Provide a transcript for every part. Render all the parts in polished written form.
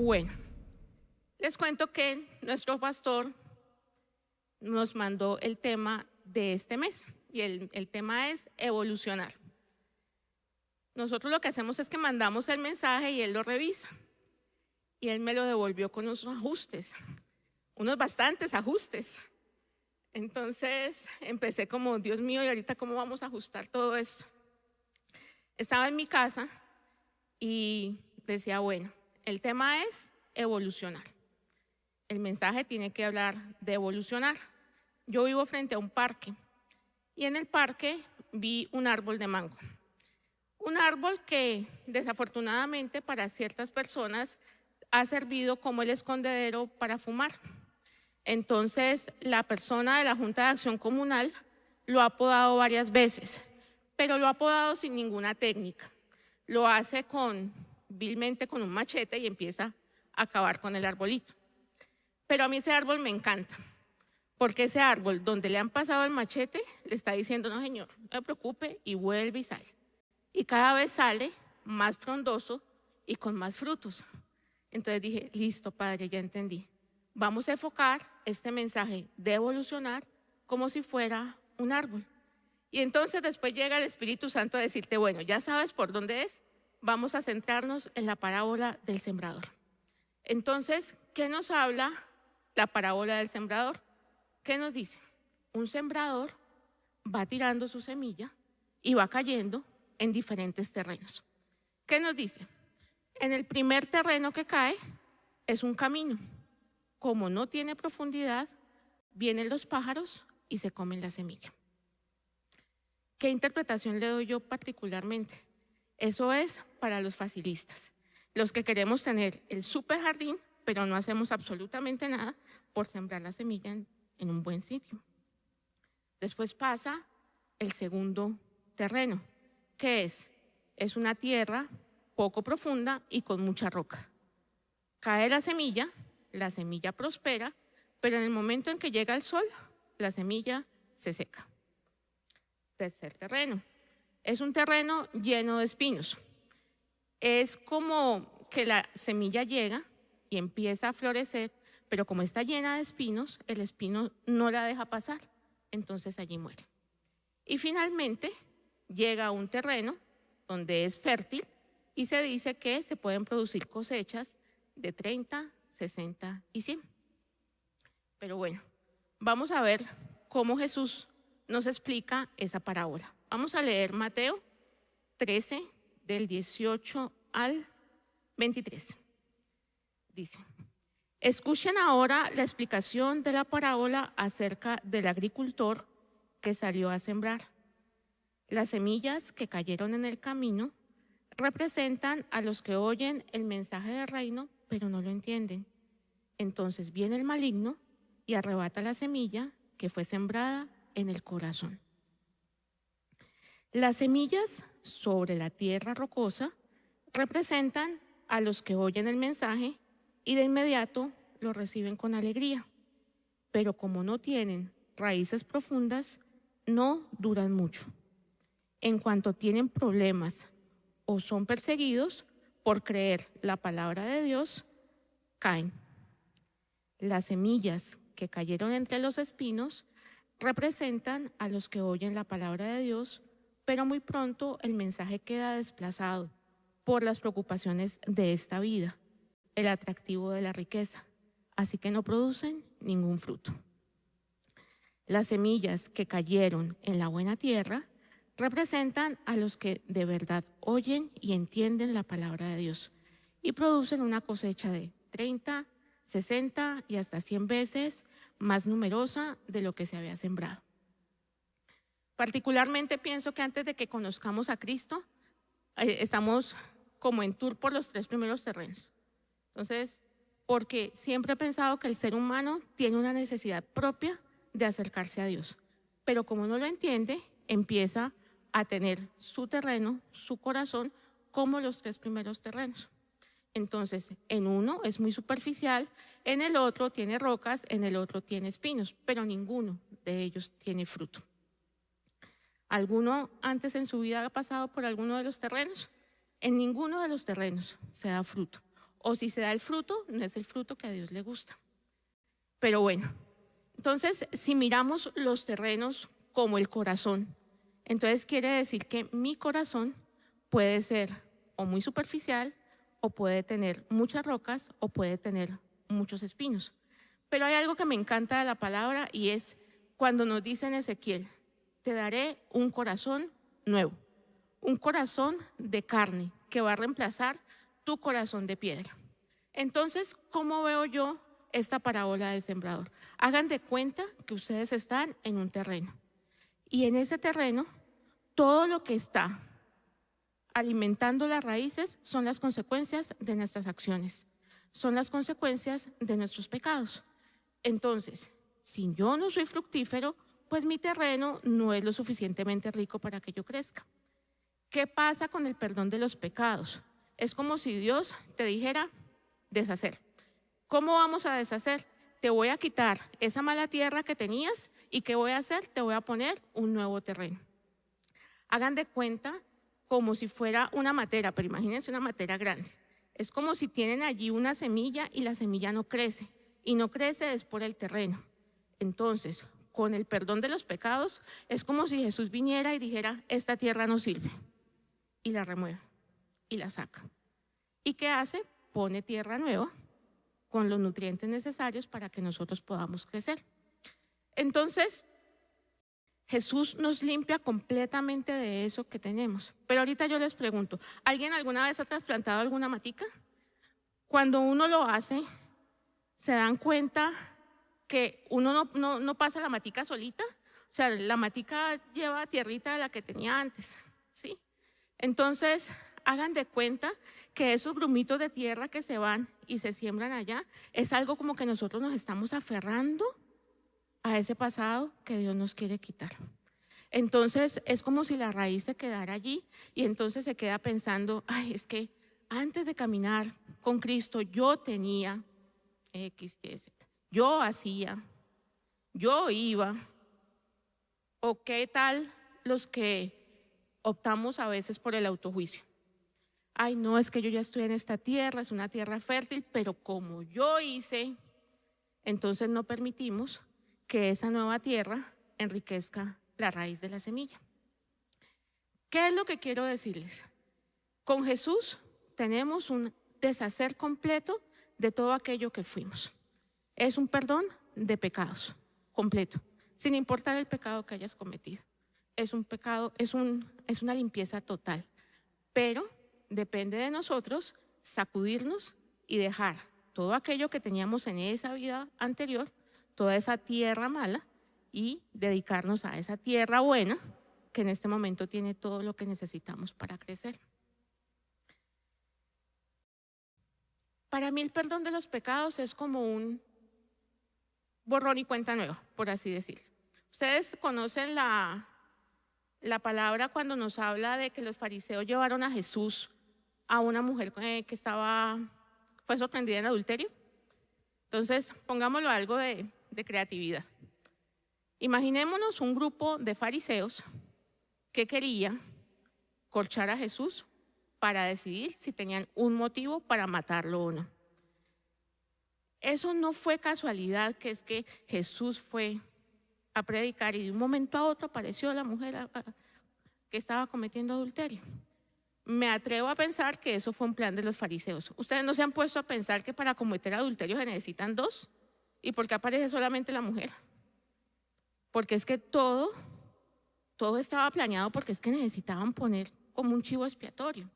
Bueno, les cuento que nuestro pastor nos mandó el tema de este mes y el tema es evolucionar. Nosotros lo que hacemos es que mandamos el mensaje y él lo revisa y él me lo devolvió con unos ajustes, unos bastantes ajustes. Entonces empecé como, Dios mío, ¿y ahorita cómo vamos a ajustar todo esto? Estaba en mi casa y decía, bueno, el tema es evolucionar. El mensaje tiene que hablar de evolucionar. Yo vivo frente a un parque y en el parque vi un árbol de mango. Un árbol que desafortunadamente para ciertas personas ha servido como el escondedero para fumar. Entonces la persona de la Junta de Acción Comunal lo ha podado varias veces, pero lo ha podado sin ninguna técnica. Lo hace vilmente con un machete y empieza a acabar con el arbolito. Pero a mí ese árbol me encanta, porque ese árbol donde le han pasado el machete le está diciendo, no señor, no se preocupe, y vuelve y sale. Y cada vez sale más frondoso y con más frutos. Entonces dije, listo, Padre, ya entendí. Vamos a enfocar este mensaje de evolucionar como si fuera un árbol. Y entonces después llega el Espíritu Santo a decirte, bueno, ya sabes por dónde es, vamos a centrarnos en la parábola del sembrador. Entonces, ¿qué nos habla la parábola del sembrador? ¿Qué nos dice? Un sembrador va tirando su semilla y va cayendo en diferentes terrenos. ¿Qué nos dice? En el primer terreno que cae es un camino. Como no tiene profundidad, vienen los pájaros y se comen la semilla. ¿Qué interpretación le doy yo particularmente? Eso es para los facilistas, los que queremos tener el super jardín, pero no hacemos absolutamente nada por sembrar la semilla en un buen sitio. Después pasa el segundo terreno, que es una tierra poco profunda y con mucha roca. Cae la semilla prospera, pero en el momento en que llega el sol, la semilla se seca. Tercer terreno, es un terreno lleno de espinos. Es como que la semilla llega y empieza a florecer, pero como está llena de espinos, el espino no la deja pasar, entonces allí muere. Y finalmente llega a un terreno donde es fértil y se dice que se pueden producir cosechas de 30, 60 y 100. Pero bueno, vamos a ver cómo Jesús nos explica esa parábola. Vamos a leer Mateo 13, del 18 al 23. Dice, escuchen ahora la explicación de la parábola acerca del agricultor que salió a sembrar. Las semillas que cayeron en el camino representan a los que oyen el mensaje del reino, pero no lo entienden. Entonces viene el maligno y arrebata la semilla que fue sembrada en el corazón. Las semillas sobre la tierra rocosa representan a los que oyen el mensaje y de inmediato lo reciben con alegría. Pero como no tienen raíces profundas, no duran mucho. En cuanto tienen problemas o son perseguidos por creer la palabra de Dios, caen. Las semillas que cayeron entre los espinos representan a los que oyen la palabra de Dios, pero muy pronto el mensaje queda desplazado por las preocupaciones de esta vida, el atractivo de la riqueza, así que no producen ningún fruto. Las semillas que cayeron en la buena tierra representan a los que de verdad oyen y entienden la palabra de Dios y producen una cosecha de 30, 60 y hasta 100 veces más numerosa de lo que se había sembrado. Particularmente pienso que antes de que conozcamos a Cristo, estamos como en tour por los 3 primeros terrenos. Entonces, porque siempre he pensado que el ser humano tiene una necesidad propia de acercarse a Dios, pero como no lo entiende, empieza a tener su terreno, su corazón, como los 3 primeros terrenos. Entonces, en uno es muy superficial, en el otro tiene rocas, en el otro tiene espinos, pero ninguno de ellos tiene fruto. ¿Alguno antes en su vida ha pasado por alguno de los terrenos? En ninguno de los terrenos se da fruto. O si se da el fruto, no es el fruto que a Dios le gusta. Pero bueno, entonces si miramos los terrenos como el corazón, entonces quiere decir que mi corazón puede ser o muy superficial, o puede tener muchas rocas, o puede tener muchos espinos. Pero hay algo que me encanta de la palabra y es cuando nos dice en Ezequiel: te daré un corazón nuevo, un corazón de carne que va a reemplazar tu corazón de piedra. Entonces, ¿cómo veo yo esta parábola del sembrador? Hagan de cuenta que ustedes están en un terreno y en ese terreno todo lo que está alimentando las raíces son las consecuencias de nuestras acciones, son las consecuencias de nuestros pecados. Entonces, si yo no soy fructífero, pues mi terreno no es lo suficientemente rico para que yo crezca. ¿Qué pasa con el perdón de los pecados? Es como si Dios te dijera: deshacer. ¿Cómo vamos a deshacer? Te voy a quitar esa mala tierra que tenías y ¿qué voy a hacer? Te voy a poner un nuevo terreno. Hagan de cuenta como si fuera una matera, pero imagínense una matera grande. Es como si tienen allí una semilla y la semilla no crece, y no crece es por el terreno. Entonces, con el perdón de los pecados, es como si Jesús viniera y dijera: esta tierra no sirve, y la remueve, y la saca. ¿Y qué hace? Pone tierra nueva con los nutrientes necesarios para que nosotros podamos crecer. Entonces, Jesús nos limpia completamente de eso que tenemos. Pero ahorita yo les pregunto, ¿alguien alguna vez ha trasplantado alguna matica? Cuando uno lo hace, se dan cuenta que uno no pasa la matica solita. O sea, la matica lleva tierrita de la que tenía antes, ¿sí? Entonces, hagan de cuenta que esos grumitos de tierra que se van y se siembran allá, es algo como que nosotros nos estamos aferrando a ese pasado que Dios nos quiere quitar. Entonces es como si la raíz se quedara allí y entonces se queda pensando: ay, es que antes de caminar con Cristo yo tenía X, Y, Z, yo hacía, yo iba. ¿O qué tal los que optamos a veces por el autojuicio? Ay, no, es que yo ya estoy en esta tierra, es una tierra fértil, pero como yo hice, entonces no permitimos que esa nueva tierra enriquezca la raíz de la semilla. ¿Qué es lo que quiero decirles? Con Jesús tenemos un deshacer completo de todo aquello que fuimos. Es un perdón de pecados completo, sin importar el pecado que hayas cometido. Es un pecado, es una limpieza total, pero depende de nosotros sacudirnos y dejar todo aquello que teníamos en esa vida anterior, toda esa tierra mala, y dedicarnos a esa tierra buena que en este momento tiene todo lo que necesitamos para crecer. Para mí el perdón de los pecados es como un borrón y cuenta nueva, por así decirlo. Ustedes conocen la palabra cuando nos habla de que los fariseos llevaron a Jesús a una mujer que fue sorprendida en adulterio. Entonces, pongámoslo algo de creatividad. Imaginémonos un grupo de fariseos que quería corchar a Jesús para decidir si tenían un motivo para matarlo o no. Eso no fue casualidad, que es que Jesús fue a predicar y de un momento a otro apareció la mujer que estaba cometiendo adulterio. Me atrevo a pensar que eso fue un plan de los fariseos. Ustedes no se han puesto a pensar que para cometer adulterio se necesitan dos. ¿Y por qué aparece solamente la mujer? Porque es que todo estaba planeado, porque es que necesitaban poner como un chivo expiatorio.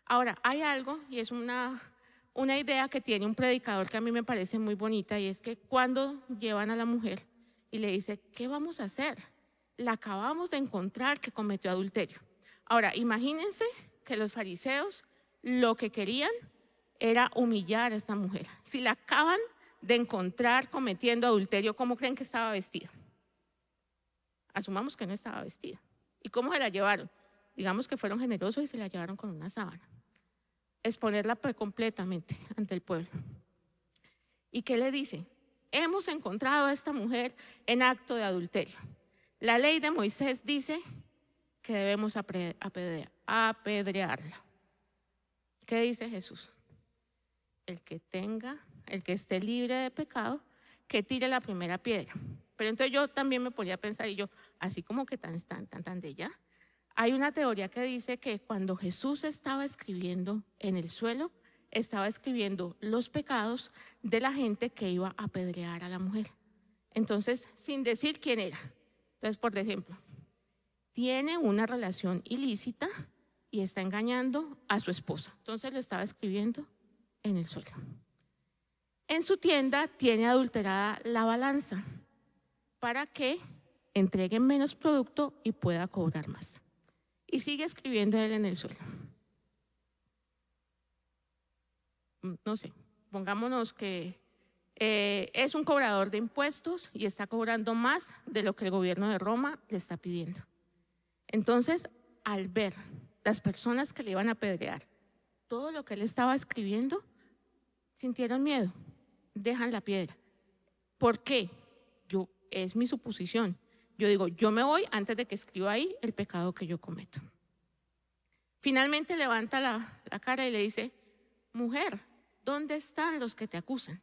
Ahora, hay algo, y es una idea que tiene un predicador que a mí me parece muy bonita, y es que cuando llevan a la mujer y le dice: ¿qué vamos a hacer? La acabamos de encontrar que cometió adulterio. Ahora, imagínense que los fariseos lo que querían era humillar a esta mujer. Si la acaban de encontrar cometiendo adulterio, ¿cómo creen que estaba vestida? Asumamos que no estaba vestida. ¿Y cómo se la llevaron? Digamos que fueron generosos y se la llevaron con una sábana. Exponerla completamente ante el pueblo. ¿Y qué le dice? Hemos encontrado a esta mujer en acto de adulterio. La ley de Moisés dice que debemos apedrearla. ¿Qué dice Jesús? el que esté libre de pecado, que tire la primera piedra. Pero entonces yo también me ponía a pensar, y yo, así como que tan de ya. Hay una teoría que dice que cuando Jesús estaba escribiendo en el suelo, estaba escribiendo los pecados de la gente que iba a apedrear a la mujer. Entonces, sin decir quién era. Entonces, por ejemplo, tiene una relación ilícita y está engañando a su esposa. Entonces lo estaba escribiendo en el suelo. En su tienda tiene adulterada la balanza para que entreguen menos producto y pueda cobrar más. Y sigue escribiendo él en el suelo. No sé, pongámonos que es un cobrador de impuestos y está cobrando más de lo que el gobierno de Roma le está pidiendo. Entonces, al ver las personas que le iban a apedrear todo lo que él estaba escribiendo, sintieron miedo, dejan la piedra. ¿Por qué? Es mi suposición. Yo digo, yo me voy antes de que escriba ahí el pecado que yo cometo. Finalmente levanta la cara y le dice, mujer, ¿dónde están los que te acusan?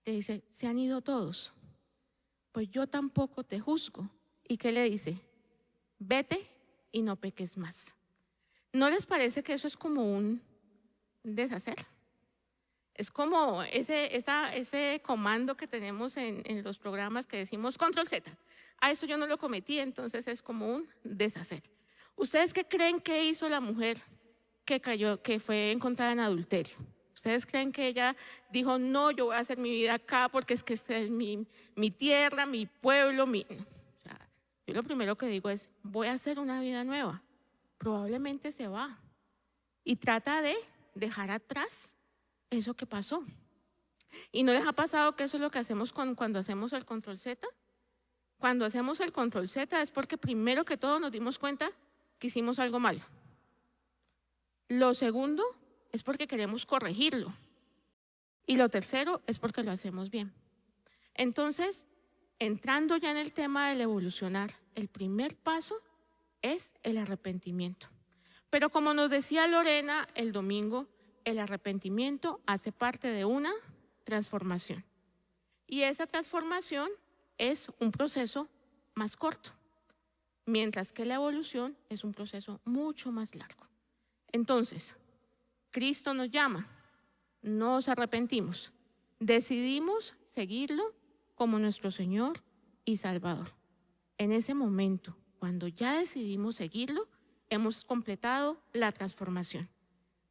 Le dice, se han ido todos. Pues yo tampoco te juzgo. ¿Y qué le dice? Vete y no peques más. ¿No les parece que eso es como un deshacer? Es como ese comando que tenemos en los programas que decimos control Z. A eso yo no lo cometí, entonces es como un deshacer. ¿Ustedes qué creen que hizo la mujer que fue encontrada en adulterio? ¿Ustedes creen que ella dijo, no, yo voy a hacer mi vida acá porque es que esta es mi tierra, mi pueblo, O sea, yo lo primero que digo es, voy a hacer una vida nueva. Probablemente se va y trata de dejar atrás eso que pasó. ¿Y no les ha pasado que eso es lo que hacemos cuando hacemos el control Z? Cuando hacemos el control Z es porque primero que todo nos dimos cuenta que hicimos algo malo. Lo segundo es porque queremos corregirlo. Y lo tercero es porque lo hacemos bien. Entonces, entrando ya en el tema del evolucionar, el primer paso es el arrepentimiento. Pero como nos decía Lorena el domingo, el arrepentimiento hace parte de una transformación. Y esa transformación es un proceso más corto, mientras que la evolución es un proceso mucho más largo. Entonces, Cristo nos llama, nos arrepentimos, decidimos seguirlo como nuestro Señor y Salvador. En ese momento, cuando ya decidimos seguirlo, hemos completado la transformación.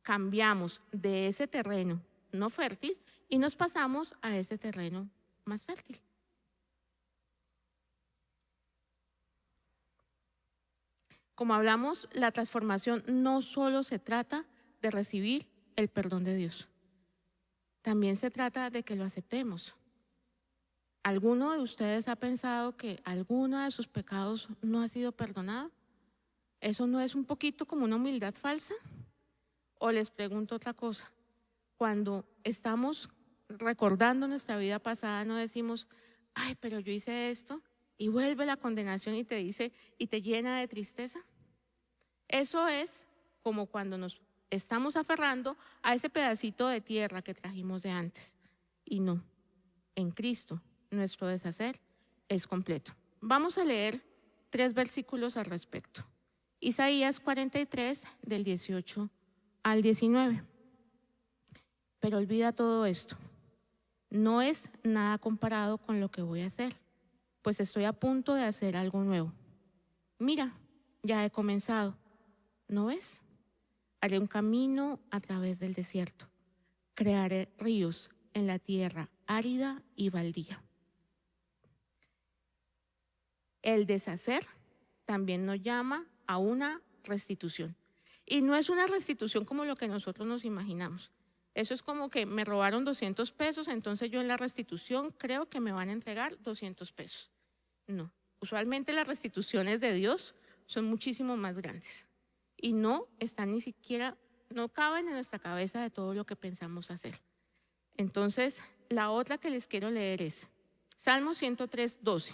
Cambiamos de ese terreno no fértil y nos pasamos a ese terreno más fértil. Como hablamos, la transformación no solo se trata de recibir el perdón de Dios, también se trata de que lo aceptemos. ¿Alguno de ustedes ha pensado que alguno de sus pecados no ha sido perdonado? ¿Eso no es un poquito como una humildad falsa? O les pregunto otra cosa, cuando estamos recordando nuestra vida pasada no decimos, ay, pero yo hice esto, y vuelve la condenación y te dice, y te llena de tristeza. Eso es como cuando nos estamos aferrando a ese pedacito de tierra que trajimos de antes. Y no, en Cristo nuestro deshacer es completo. Vamos a leer 3 versículos al respecto. Isaías 43, del 18 al 19. Pero olvida todo esto. No es nada comparado con lo que voy a hacer, pues estoy a punto de hacer algo nuevo. Mira, ya he comenzado. ¿No ves? Haré un camino a través del desierto. Crearé ríos en la tierra árida y baldía. El deshacer también nos llama a una restitución. Y no es una restitución como lo que nosotros nos imaginamos. Eso es como que me robaron 200 pesos, entonces yo en la restitución creo que me van a entregar 200 pesos. No, usualmente las restituciones de Dios son muchísimo más grandes y no están ni siquiera, no caben en nuestra cabeza de todo lo que pensamos hacer. Entonces, la otra que les quiero leer es Salmo 103, 12.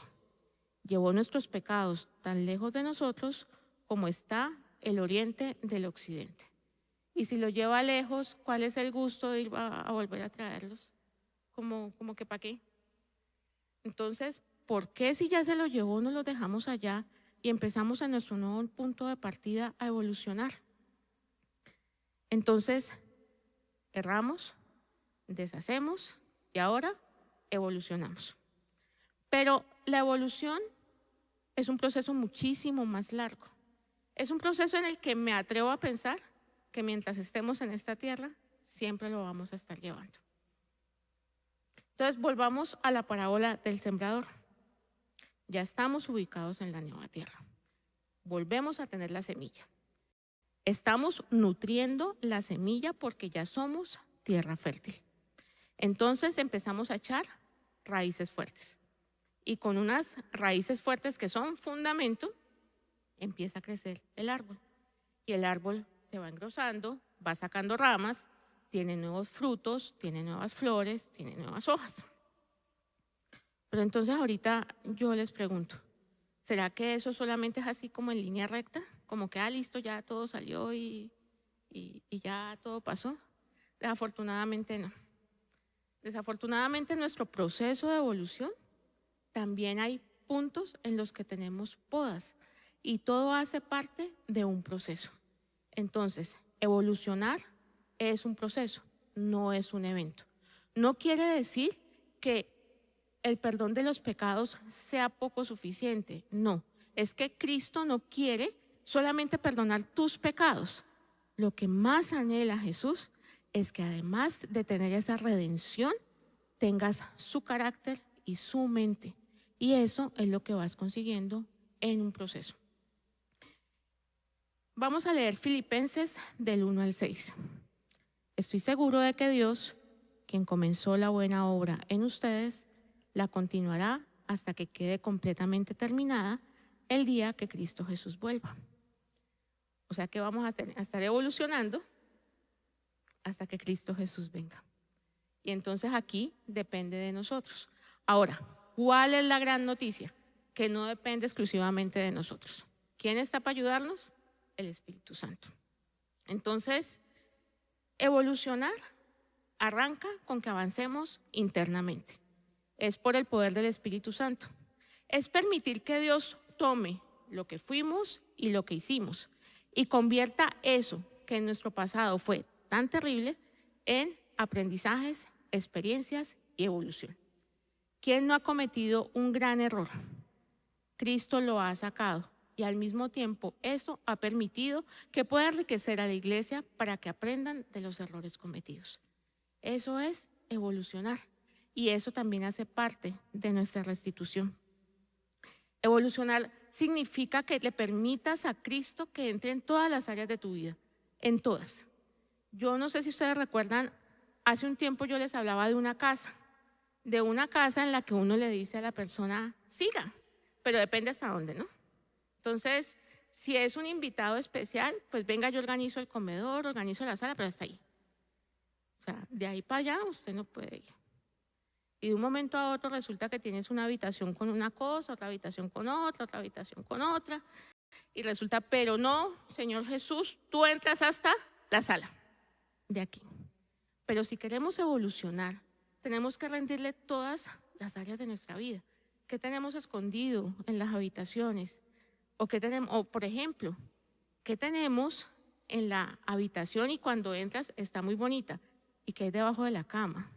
Llevó nuestros pecados tan lejos de nosotros como está el oriente del occidente. Y si lo lleva lejos, ¿cuál es el gusto de ir a volver a traerlos? Como que para qué. Entonces, ¿por qué si ya se lo llevó no los dejamos allá y empezamos en nuestro nuevo punto de partida a evolucionar? Entonces, erramos, deshacemos y ahora evolucionamos. Pero la evolución es un proceso muchísimo más largo. Es un proceso en el que me atrevo a pensar que mientras estemos en esta tierra, siempre lo vamos a estar llevando. Entonces, volvamos a la parábola del sembrador. Ya estamos ubicados en la nueva tierra. Volvemos a tener la semilla. Estamos nutriendo la semilla porque ya somos tierra fértil. Entonces empezamos a echar raíces fuertes. Y con unas raíces fuertes que son fundamento, empieza a crecer el árbol. Y el árbol se va engrosando, va sacando ramas, tiene nuevos frutos, tiene nuevas flores, tiene nuevas hojas. Pero entonces ahorita yo les pregunto, ¿será que eso solamente es así como en línea recta? Como que, listo, ya todo salió y ya todo pasó. Desafortunadamente no. Desafortunadamente en nuestro proceso de evolución también hay puntos en los que tenemos podas y todo hace parte de un proceso. Entonces, evolucionar es un proceso, no es un evento. No quiere decir que el perdón de los pecados sea poco suficiente, no. Es que Cristo no quiere solamente perdonar tus pecados. Lo que más anhela Jesús es que además de tener esa redención, tengas su carácter y su mente. Y eso es lo que vas consiguiendo en un proceso. Vamos a leer Filipenses del 1 al 6. Estoy seguro de que Dios, quien comenzó la buena obra en ustedes, la continuará hasta que quede completamente terminada el día que Cristo Jesús vuelva. O sea que vamos a estar evolucionando hasta que Cristo Jesús venga. Y entonces aquí depende de nosotros. Ahora, ¿cuál es la gran noticia? Que no depende exclusivamente de nosotros. ¿Quién está para ayudarnos? El Espíritu Santo. Entonces, evolucionar arranca con que avancemos internamente. Es por el poder del Espíritu Santo. Es permitir que Dios tome lo que fuimos y lo que hicimos y convierta eso que en nuestro pasado fue tan terrible en aprendizajes, experiencias y evolución. ¿Quién no ha cometido un gran error? Cristo lo ha sacado y al mismo tiempo eso ha permitido que pueda enriquecer a la iglesia para que aprendan de los errores cometidos. Eso es evolucionar y eso también hace parte de nuestra restitución. Evolucionar significa que le permitas a Cristo que entre en todas las áreas de tu vida, en todas. Yo no sé si ustedes recuerdan, hace un tiempo yo les hablaba de una casa en la que uno le dice a la persona, siga, pero depende hasta dónde, ¿no? Entonces, si es un invitado especial, pues venga, yo organizo el comedor, organizo la sala, pero hasta ahí. O sea, de ahí para allá usted no puede ir. Y de un momento a otro resulta que tienes una habitación con una cosa, otra habitación con otra habitación con otra. Y resulta, pero no, Señor Jesús, tú entras hasta la sala de aquí. Pero si queremos evolucionar, tenemos que rendirle todas las áreas de nuestra vida. ¿Qué tenemos escondido en las habitaciones? O por ejemplo, ¿qué tenemos en la habitación y cuando entras está muy bonita? ¿Y qué hay debajo de la cama?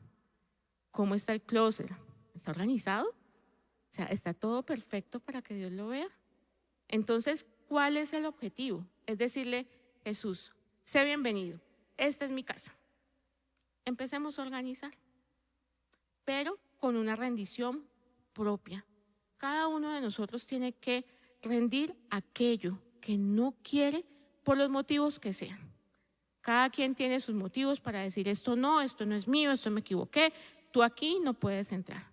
¿Cómo está el closet? ¿Está organizado? O sea, ¿está todo perfecto para que Dios lo vea? Entonces, ¿cuál es el objetivo? Es decirle, Jesús, sé bienvenido, esta es mi casa. Empecemos a organizar, pero con una rendición propia. Cada uno de nosotros tiene que rendir aquello que no quiere por los motivos que sean. Cada quien tiene sus motivos para decir esto no es mío, esto me equivoqué, tú aquí no puedes entrar.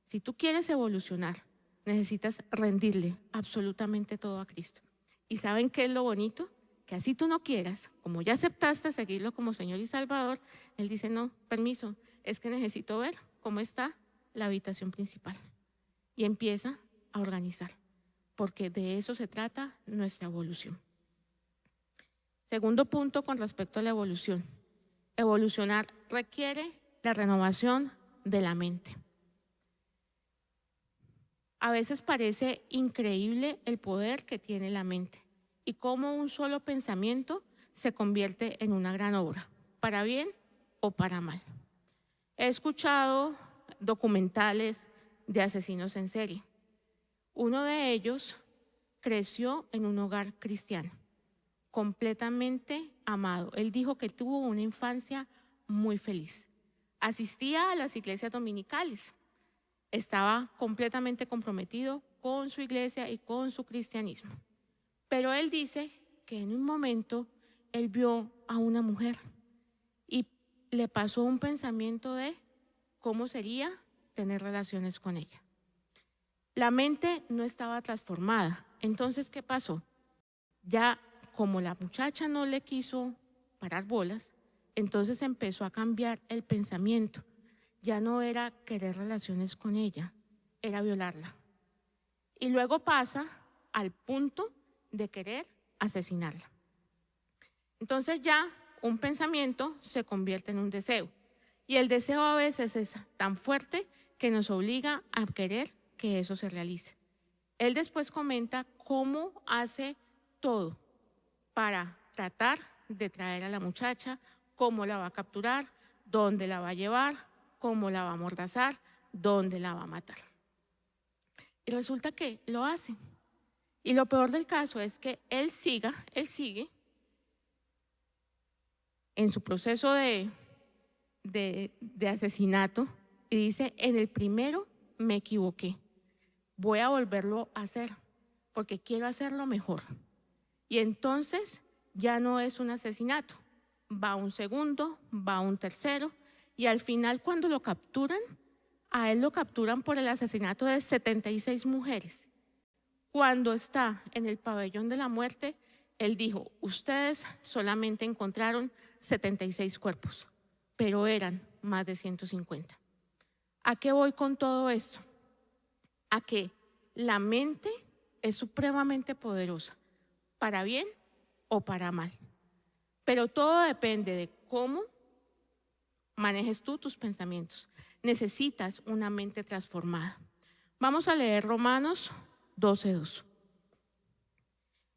Si tú quieres evolucionar, necesitas rendirle absolutamente todo a Cristo. ¿Y saben qué es lo bonito? Que así tú no quieras, como ya aceptaste seguirlo como Señor y Salvador, Él dice, no, permiso, es que necesito ver cómo está la habitación principal. Y empieza a organizar, porque de eso se trata nuestra evolución. Segundo punto con respecto a la evolución. Evolucionar requiere la renovación de la mente. A veces parece increíble el poder que tiene la mente y cómo un solo pensamiento se convierte en una gran obra, para bien o para mal. He escuchado documentales de asesinos en serie. Uno de ellos creció en un hogar cristiano, completamente amado. Él dijo que tuvo una infancia muy feliz. Asistía a las iglesias dominicales. Estaba completamente comprometido con su iglesia y con su cristianismo. Pero él dice que en un momento él vio a una mujer y le pasó un pensamiento de cómo sería tener relaciones con ella. La mente no estaba transformada. Entonces, ¿qué pasó? Ya como la muchacha no le quiso parar bolas, entonces empezó a cambiar el pensamiento. Ya no era querer relaciones con ella, era violarla. Y luego pasa al punto de querer asesinarla. Entonces ya un pensamiento se convierte en un deseo. Y el deseo a veces es tan fuerte que nos obliga a querer que eso se realice. Él después comenta cómo hace todo para tratar de traer a la muchacha, cómo la va a capturar, dónde la va a llevar, cómo la va a amordazar, dónde la va a matar. Y resulta que lo hace. Y lo peor del caso es que él sigue en su proceso de asesinato y dice, en el primero me equivoqué, voy a volverlo a hacer porque quiero hacerlo mejor. Y entonces ya no es un asesinato, va un segundo, va un tercero y al final cuando lo capturan, a él lo capturan por el asesinato de 76 mujeres. Cuando está en el pabellón de la muerte, él dijo, ustedes solamente encontraron 76 cuerpos, pero eran más de 150. ¿A qué voy con todo esto? A que la mente es supremamente poderosa, para bien o para mal. Pero todo depende de cómo manejes tú tus pensamientos. Necesitas una mente transformada. Vamos a leer Romanos 12:2.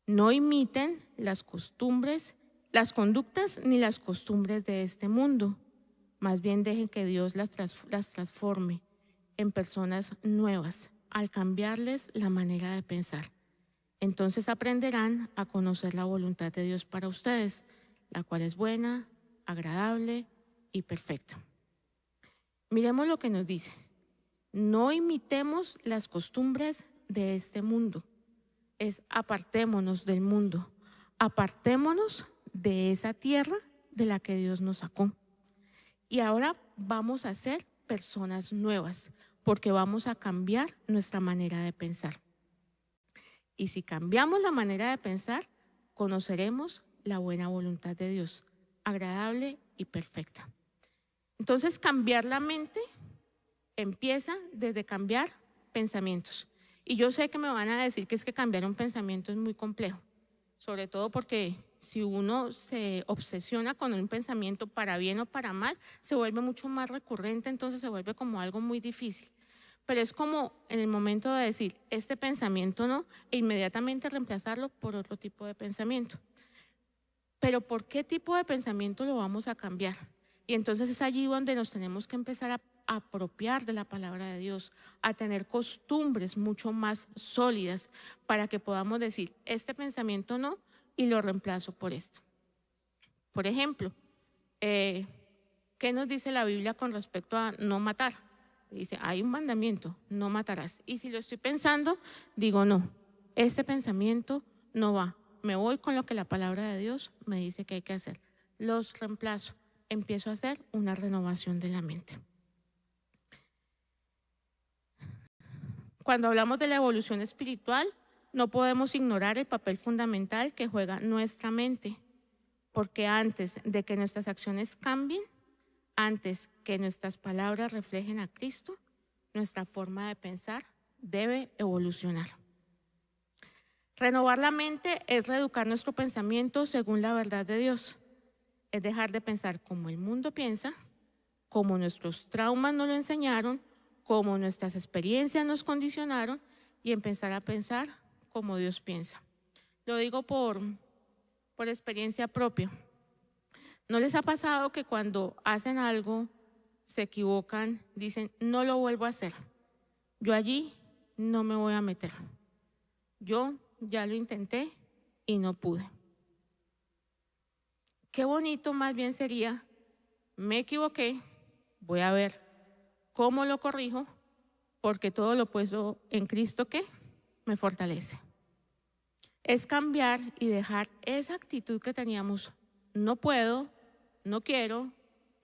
No imiten las costumbres, las conductas ni las costumbres de este mundo. Más bien dejen que Dios las transforme en personas nuevas al cambiarles la manera de pensar. Entonces aprenderán a conocer la voluntad de Dios para ustedes, la cual es buena, agradable y perfecta. Miremos lo que nos dice. No imitemos las costumbres de este mundo. Es apartémonos del mundo, apartémonos de esa tierra de la que Dios nos sacó. Y ahora vamos a ser personas nuevas, porque vamos a cambiar nuestra manera de pensar. Y si cambiamos la manera de pensar, conoceremos la buena voluntad de Dios, agradable y perfecta. Entonces, cambiar la mente empieza desde cambiar pensamientos. Y yo sé que me van a decir que es que cambiar un pensamiento es muy complejo, sobre todo porque si uno se obsesiona con un pensamiento para bien o para mal, se vuelve mucho más recurrente, entonces se vuelve como algo muy difícil. Pero es como en el momento de decir, este pensamiento no, e inmediatamente reemplazarlo por otro tipo de pensamiento. Pero ¿por qué tipo de pensamiento lo vamos a cambiar? Y entonces es allí donde nos tenemos que empezar a apropiar de la palabra de Dios, a tener costumbres mucho más sólidas para que podamos decir, este pensamiento no, y lo reemplazo por esto. Por ejemplo, ¿qué nos dice la Biblia con respecto a no matar? Dice, hay un mandamiento, no matarás. Y si lo estoy pensando, digo, no, este pensamiento no va. Me voy con lo que la palabra de Dios me dice que hay que hacer. Los reemplazo. Empiezo a hacer una renovación de la mente. Cuando hablamos de la evolución espiritual, no podemos ignorar el papel fundamental que juega nuestra mente, porque antes de que nuestras acciones cambien, antes que nuestras palabras reflejen a Cristo, nuestra forma de pensar debe evolucionar. Renovar la mente es reeducar nuestro pensamiento según la verdad de Dios. Es dejar de pensar como el mundo piensa, como nuestros traumas nos lo enseñaron, como nuestras experiencias nos condicionaron y empezar a pensar como Dios piensa. Lo digo por experiencia propia. ¿No les ha pasado que cuando hacen algo, se equivocan, dicen, no lo vuelvo a hacer? Yo allí no me voy a meter. Yo ya lo intenté y no pude. Qué bonito más bien sería, me equivoqué, voy a ver cómo lo corrijo, porque todo lo puedo en Cristo que me fortalece. Es cambiar y dejar esa actitud que teníamos, no puedo, no quiero,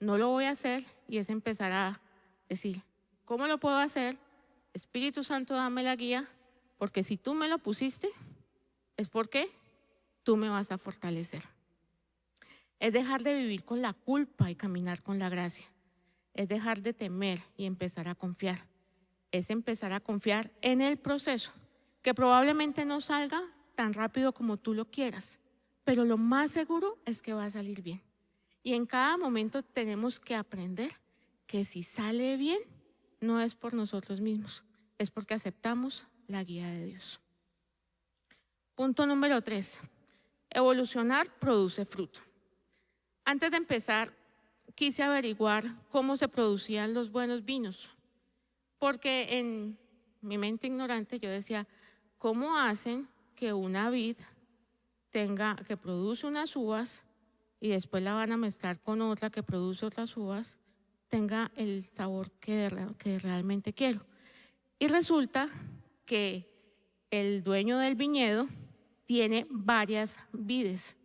no lo voy a hacer, y es empezar a decir, ¿cómo lo puedo hacer? Espíritu Santo, dame la guía, porque si tú me lo pusiste, es porque tú me vas a fortalecer. Es dejar de vivir con la culpa y caminar con la gracia. Es dejar de temer y empezar a confiar. Es empezar a confiar en el proceso, que probablemente no salga tan rápido como tú lo quieras, pero lo más seguro es que va a salir bien. Y en cada momento tenemos que aprender que si sale bien, no es por nosotros mismos, es porque aceptamos la guía de Dios. Punto número 3. Evolucionar produce fruto. Antes de empezar, quise averiguar cómo se producían los buenos vinos, porque en mi mente ignorante yo decía, ¿cómo hacen que una vid que produce unas uvas y después la van a mezclar con otra que produce otras uvas, tenga el sabor que realmente quiero? Y resulta que el dueño del viñedo tiene varias vides,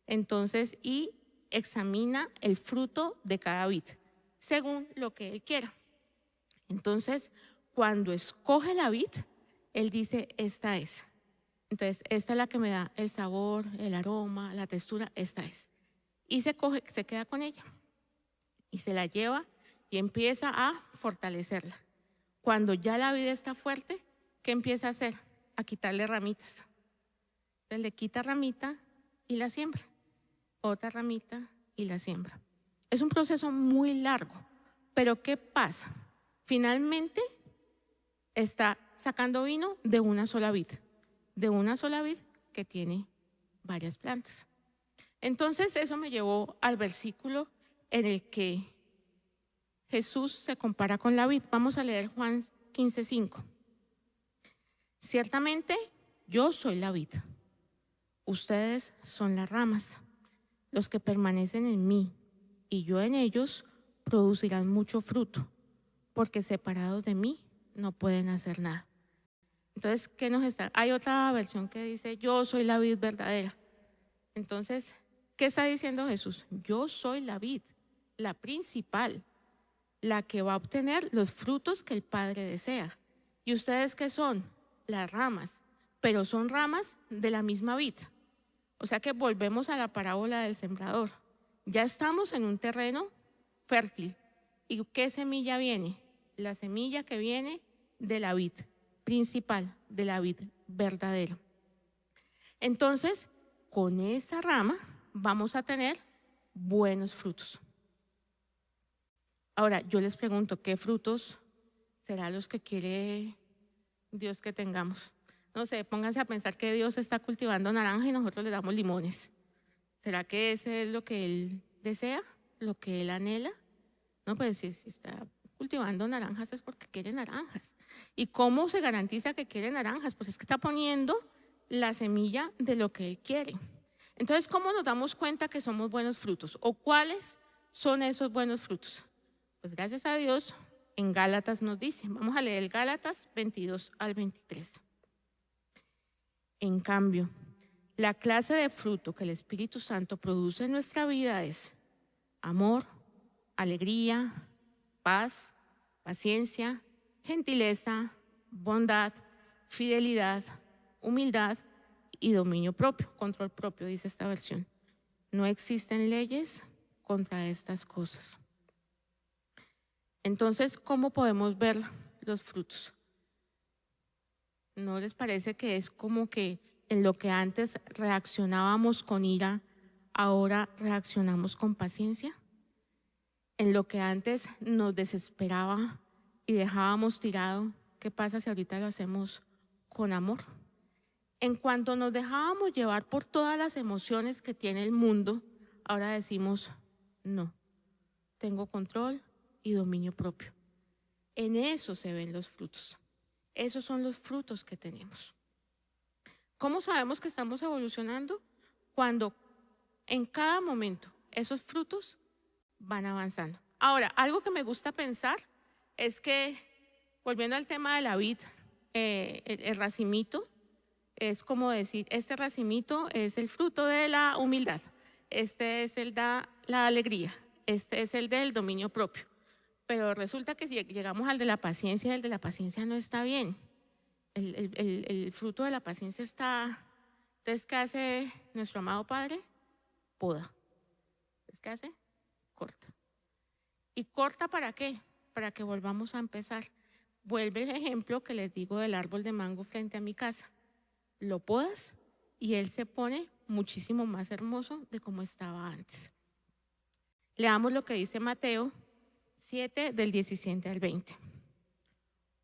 entonces, y examina el fruto de cada vid, según lo que él quiera. Entonces, cuando escoge la vid, él dice, esta es. Entonces, esta es la que me da el sabor, el aroma, la textura, esta es. Y se queda con ella y se la lleva y empieza a fortalecerla. Cuando ya la vid está fuerte, ¿qué empieza a hacer? A quitarle ramitas. Entonces le quita ramita y la siembra. Otra ramita y la siembra. Es un proceso muy largo, pero ¿qué pasa? Finalmente está sacando vino de una sola vid que tiene varias plantas. Entonces eso me llevó al versículo en el que Jesús se compara con la vid. Vamos a leer Juan 15:5. Ciertamente yo soy la vid, ustedes son las ramas. Los que permanecen en mí y yo en ellos producirán mucho fruto, porque separados de mí no pueden hacer nada. Entonces, ¿qué nos está? Hay otra versión que dice, yo soy la vid verdadera. Entonces, ¿qué está diciendo Jesús? Yo soy la vid, la principal, la que va a obtener los frutos que el Padre desea. ¿Y ustedes qué son? Las ramas, pero son ramas de la misma vid. O sea que volvemos a la parábola del sembrador. Ya estamos en un terreno fértil. ¿Y qué semilla viene? La semilla que viene de la vid principal, de la vid verdadera. Entonces, con esa rama vamos a tener buenos frutos. Ahora, yo les pregunto, ¿qué frutos serán los que quiere Dios que tengamos? No sé, pónganse a pensar que Dios está cultivando naranja y nosotros le damos limones. ¿Será que ese es lo que Él desea? ¿Lo que Él anhela? No, pues si está cultivando naranjas es porque quiere naranjas. ¿Y cómo se garantiza que quiere naranjas? Pues es que está poniendo la semilla de lo que Él quiere. Entonces, ¿cómo nos damos cuenta que somos buenos frutos? ¿O cuáles son esos buenos frutos? Pues gracias a Dios, en Gálatas nos dice, vamos a leer el Gálatas 22 al 23. En cambio, la clase de fruto que el Espíritu Santo produce en nuestra vida es amor, alegría, paz, paciencia, gentileza, bondad, fidelidad, humildad y dominio propio, control propio, dice esta versión. No existen leyes contra estas cosas. Entonces, ¿cómo podemos ver los frutos? ¿No les parece que es como que En lo que antes reaccionábamos con ira, ahora reaccionamos con paciencia. En lo que antes nos desesperaba y dejábamos tirado, ¿qué pasa si ahorita lo hacemos con amor? En cuanto nos dejábamos llevar por todas las emociones que tiene el mundo, ahora decimos, no, tengo control y dominio propio. En eso se ven los frutos. Esos son los frutos que tenemos. ¿Cómo sabemos que estamos evolucionando? Cuando en cada momento esos frutos van avanzando. Ahora, algo que me gusta pensar es que, volviendo al tema de la vid, el racimito, es como decir, este racimito es el fruto de la humildad, este es el de la alegría, este es el del dominio propio. Pero resulta que si llegamos al de la paciencia, el de la paciencia no está bien. El fruto de la paciencia está. Entonces, ¿qué hace nuestro amado Padre? Poda. Entonces, ¿qué hace? Corta. ¿Y corta para qué? Para que volvamos a empezar. Vuelve el ejemplo que les digo del árbol de mango frente a mi casa. Lo podas y él se pone muchísimo más hermoso de como estaba antes. Leamos lo que dice Mateo 7, del 17 al 20.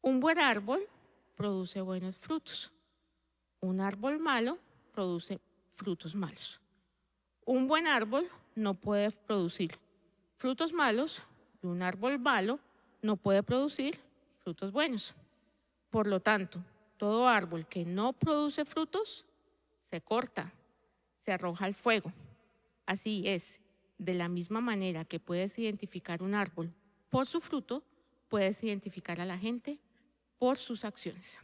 Un buen árbol produce buenos frutos. Un árbol malo produce frutos malos. Un buen árbol no puede producir frutos malos y un árbol malo no puede producir frutos buenos. Por lo tanto, todo árbol que no produce frutos se corta, se arroja al fuego. Así es, de la misma manera que puedes identificar un árbol por su fruto, puedes identificar a la gente por sus acciones.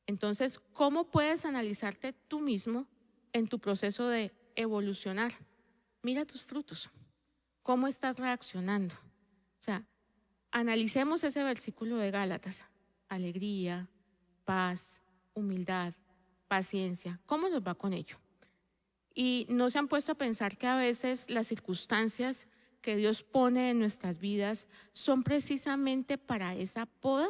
Entonces, ¿cómo puedes analizarte tú mismo en tu proceso de evolucionar? Mira tus frutos, cómo estás reaccionando. O sea, analicemos ese versículo de Gálatas. Alegría, paz, humildad, paciencia. ¿Cómo nos va con ello? Y no se han puesto a pensar que a veces las circunstancias que Dios pone en nuestras vidas son precisamente para esa poda.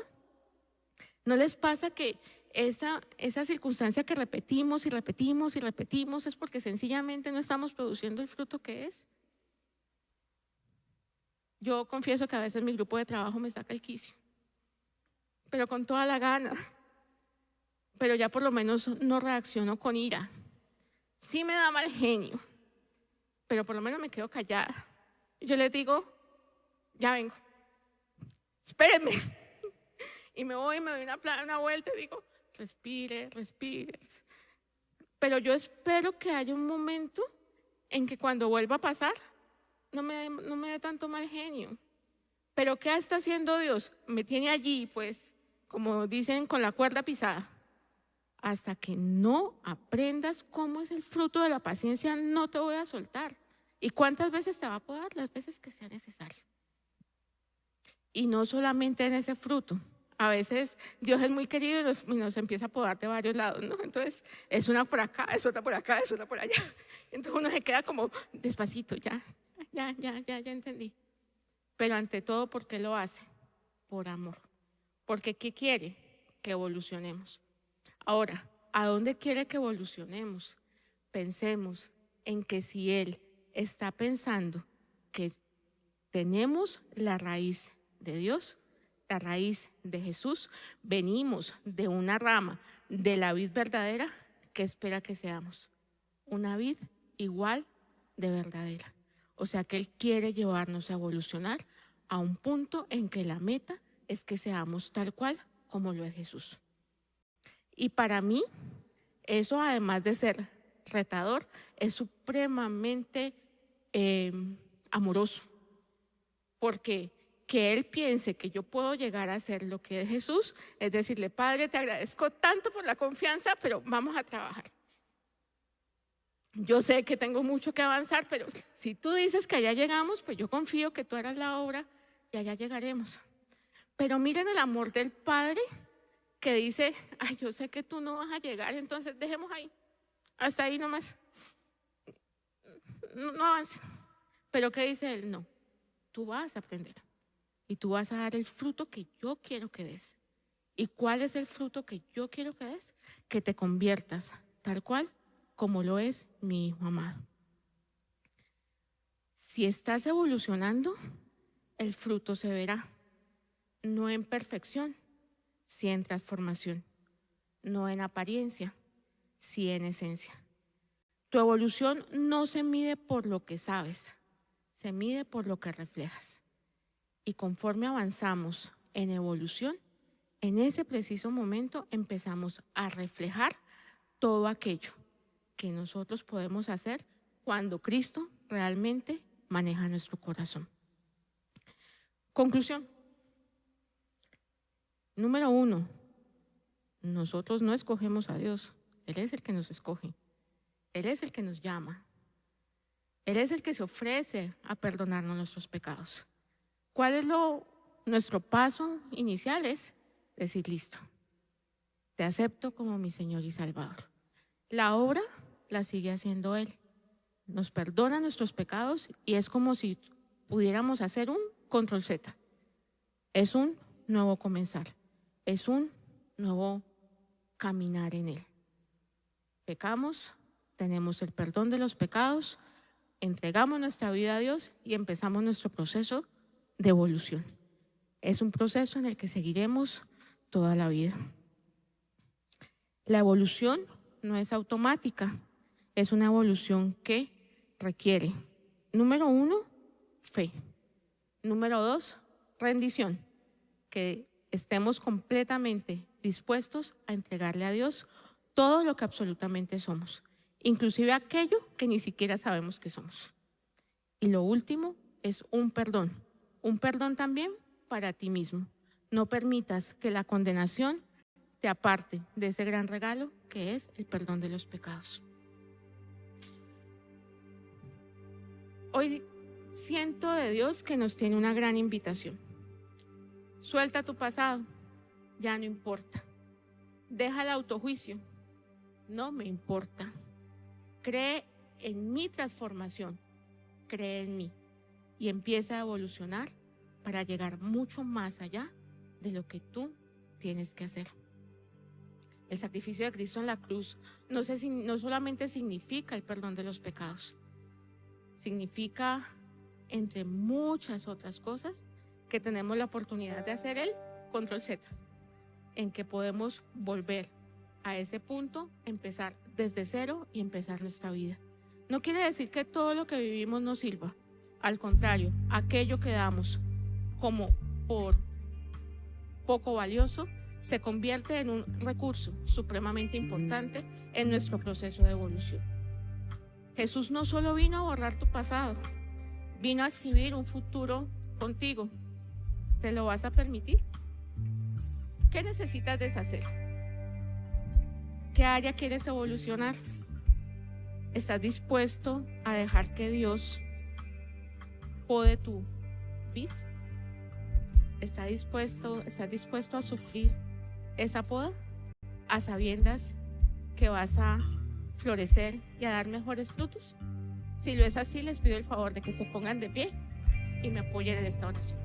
¿No les pasa que esa circunstancia que repetimos y repetimos y repetimos es porque sencillamente no estamos produciendo el fruto que es? Yo confieso que a veces mi grupo de trabajo me saca el quicio, pero con toda la gana. Pero ya por lo menos no reacciono con ira. Sí me da mal genio, pero por lo menos me quedo callada. Yo les digo, ya vengo, espérenme. Y me voy, me doy una vuelta y digo, respire, respire. Pero yo espero que haya un momento en que cuando vuelva a pasar, no me dé tanto mal genio. Pero ¿qué está haciendo Dios? Me tiene allí, pues, como dicen, con la cuerda pisada. Hasta que no aprendas cómo es el fruto de la paciencia, no te voy a soltar. ¿Y cuántas veces te va a podar? Las veces que sea necesario. Y no solamente en ese fruto. A veces Dios es muy querido y nos empieza a podar de varios lados, ¿no? Entonces es una por acá, es otra por acá, es otra por allá. Entonces uno se queda como despacito, ya entendí. Pero ante todo, ¿por qué lo hace? Por amor. Porque ¿qué quiere? Que evolucionemos. Ahora, ¿a dónde quiere que evolucionemos? Pensemos en que si Él está pensando que tenemos la raíz de Dios, la raíz de Jesús, venimos de una rama de la vid verdadera, ¿qué espera que seamos? Una vid igual de verdadera. O sea que Él quiere llevarnos a evolucionar a un punto en que la meta es que seamos tal cual como lo es Jesús. Y para mí, eso además de ser retador, es supremamente amoroso. Porque que Él piense que yo puedo llegar a ser lo que es Jesús, es decirle, Padre, te agradezco tanto por la confianza, pero vamos a trabajar. Yo sé que tengo mucho que avanzar, pero si tú dices que allá llegamos, pues yo confío que tú harás la obra y allá llegaremos. Pero miren el amor del Padre que dice, ay, yo sé que tú no vas a llegar, entonces dejemos ahí, hasta ahí nomás, no avance. Pero ¿qué dice Él? No, tú vas a aprender y tú vas a dar el fruto que yo quiero que des. ¿Y cuál es el fruto que yo quiero que des? Que te conviertas tal cual como lo es mi Hijo amado. Si estás evolucionando, el fruto se verá, no en perfección, sí en transformación, no en apariencia, sí en esencia. Tu evolución no se mide por lo que sabes, se mide por lo que reflejas. Y conforme avanzamos en evolución, en ese preciso momento empezamos a reflejar todo aquello que nosotros podemos hacer cuando Cristo realmente maneja nuestro corazón. Conclusión. Número 1, nosotros no escogemos a Dios, Él es el que nos escoge, Él es el que nos llama, Él es el que se ofrece a perdonarnos nuestros pecados. ¿Cuál es nuestro paso inicial? Es decir, listo, te acepto como mi Señor y Salvador. La obra la sigue haciendo Él. Nos perdona nuestros pecados y es como si pudiéramos hacer un control Z. Es un nuevo comenzar, es un nuevo caminar en Él. Pecamos, tenemos el perdón de los pecados, entregamos nuestra vida a Dios y empezamos nuestro proceso de evolución. Es un proceso en el que seguiremos toda la vida. La evolución no es automática, es una evolución que requiere, número 1, fe. Número 2, rendición, que estemos completamente dispuestos a entregarle a Dios todo lo que absolutamente somos, inclusive aquello que ni siquiera sabemos que somos. Y lo último es un perdón también para ti mismo. No permitas que la condenación te aparte de ese gran regalo que es el perdón de los pecados. Hoy siento de Dios que nos tiene una gran invitación. Suelta tu pasado, ya no importa. Deja el autojuicio, no me importa. Cree en mi transformación, cree en mí y empieza a evolucionar para llegar mucho más allá de lo que tú tienes que hacer. El sacrificio de Cristo en la cruz no solamente significa el perdón de los pecados, significa, entre muchas otras cosas, que tenemos la oportunidad de hacer el control Z, en que podemos volver a ese punto, empezar desde cero y empezar nuestra vida. No quiere decir que todo lo que vivimos nos sirva. Al contrario, aquello que damos como por poco valioso se convierte en un recurso supremamente importante en nuestro proceso de evolución. Jesús no solo vino a borrar tu pasado, vino a escribir un futuro contigo. ¿Te lo vas a permitir? ¿Qué necesitas deshacer? ¿Qué área quieres evolucionar? ¿Estás dispuesto a dejar que Dios pode tu vida? ¿Estás dispuesto a sufrir esa poda a sabiendas que vas a florecer y a dar mejores frutos? Si lo es así, les pido el favor de que se pongan de pie y me apoyen en esta oración.